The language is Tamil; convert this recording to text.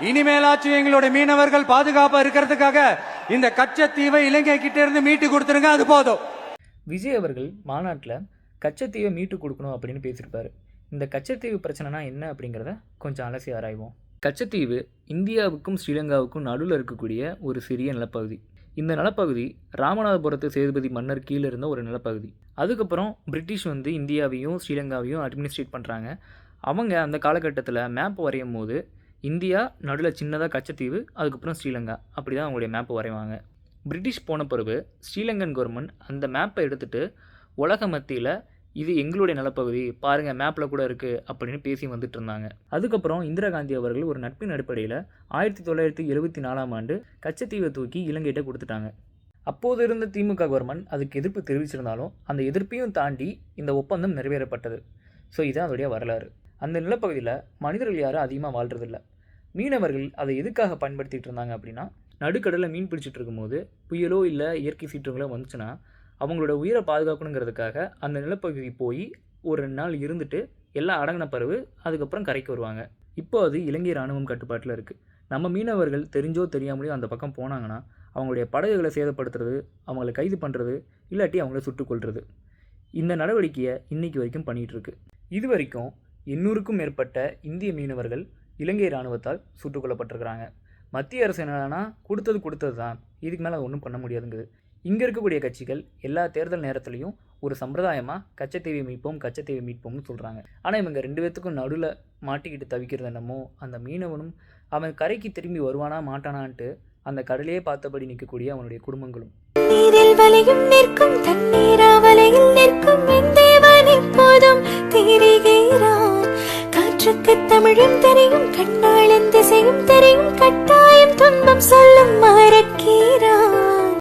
இனிமேலாச்சும் எங்களுடைய மீனவர்கள் பாதுகாப்பா இருக்கிறதுக்காக இந்த கச்சத்தீவை இலங்கை கிட்ட இருந்து மீட்டு கொடுத்துருங்க, அது போதும். விஜய் அவர்கள் மாநாட்டில் கச்சத்தீவை மீட்டு கொடுக்கணும் அப்படின்னு பேசியிருப்பாரு. இந்த கச்சத்தீவு பிரச்சனைனா என்ன அப்படிங்கிறத கொஞ்சம் அலசி ஆராய்வோம். கச்சத்தீவு இந்தியாவுக்கும் ஸ்ரீலங்காவுக்கும் நடுவில் இருக்கக்கூடிய ஒரு சிறிய நிலப்பகுதி. இந்த நிலப்பகுதி ராமநாதபுரத்து சேதுபதி மன்னர் கீழே இருந்த ஒரு நிலப்பகுதி. அதுக்கப்புறம் பிரிட்டிஷ் இந்தியாவையும் ஸ்ரீலங்காவையும் அட்மினிஸ்ட்ரேட் பண்ணுறாங்க. அவங்க அந்த காலகட்டத்தில் மேப் வரையும் போது இந்தியா நடுவில் சின்னதாக கச்சத்தீவு, அதுக்கப்புறம் ஸ்ரீலங்கா, அப்படி தான் அவங்களுடைய மேப் வரைவாங்க. பிரிட்டிஷ் போன பிறகு ஸ்ரீலங்கன் கவர்மெண்ட் அந்த மேப்பை எடுத்துகிட்டு உலக மத்தியில் இது எங்களுடைய நிலப்பகுதி பாருங்கள் மேப்பில் கூட இருக்குது அப்படின்னு பேசி வந்துட்டு இருந்தாங்க. அதுக்கப்புறம் இந்திரா காந்தி அவர்கள் ஒரு நட்பின் அடிப்படையில் 1974 கச்சத்தீவை தூக்கி இலங்கையிட்ட கொடுத்துட்டாங்க. அப்போது இருந்த திமுக கவர்மெண்ட் அதுக்கு எதிர்ப்பு தெரிவிச்சிருந்தாலும் அந்த எதிர்ப்பையும் தாண்டி இந்த ஒப்பந்தம் நிறைவேறப்பட்டது. ஸோ இதுதான் அதோடைய வரலாறு. அந்த நிலப்பகுதியில் மனிதர்கள் யாரும் அதிகமாக வாழ்கிறதில்ல. மீனவர்கள் அதை எதுக்காக பயன்படுத்திகிட்டு இருந்தாங்க அப்படின்னா, நடுக்கடலில் மீன் பிடிச்சிட்டு இருக்கும்போது புயலோ இல்லை இயற்கை சீற்றங்களோ வந்துச்சுன்னா அவங்களோட உயிரை பாதுகாக்கணுங்கிறதுக்காக அந்த நிலப்பகுதி போய் ஒரு 2 நாள் இருந்துட்டு எல்லாம் அடங்கின பிறகு அதுக்கப்புறம் கரைக்கு வருவாங்க. இப்போ அது இலங்கை இராணுவம் கட்டுப்பாட்டில் இருக்குது. நம்ம மீனவர்கள் தெரிஞ்சோ தெரியாமலையோ அந்த பக்கம் போனாங்கன்னா அவங்களுடைய படகுகளை சேதப்படுத்துறது, அவங்கள கைது பண்ணுறது, இல்லாட்டி அவங்கள சுட்டுக்கொள்வது, இந்த நடவடிக்கையை இன்றைக்கி வரைக்கும் பண்ணிகிட்ருக்கு. இது வரைக்கும் 800க்கும் மேற்பட்ட இந்திய மீனவர்கள் இலங்கை இராணுவத்தால் சுட்டுக் கொல்லப்பட்டிருக்கிறாங்க. மத்திய அரசு என்னன்னா கொடுத்தது தான், இதுக்கு மேலே ஒன்றும் பண்ண முடியாதுங்குது. இங்கே இருக்கக்கூடிய கட்சிகள் எல்லா தேர்தல் நேரத்துலையும் ஒரு சம்பிரதாயமாக கச்சத்தீவை மீட்போம்னு சொல்கிறாங்க. ஆனால் இவங்க 2 பேர்த்துக்கும் நடுவில் மாட்டிக்கிட்டு தவிக்கிறது என்னமோ அந்த மீனவனும் அவன் கரைக்கு திரும்பி வருவானா மாட்டானான்ட்டு அந்த கடலையே பார்த்தபடி நிற்கக்கூடிய அவனுடைய குடும்பங்களும். காற்றுக்கு தமிழும் தெரியும், கண்ணாளன் திசையும் தெரியும், கட்ட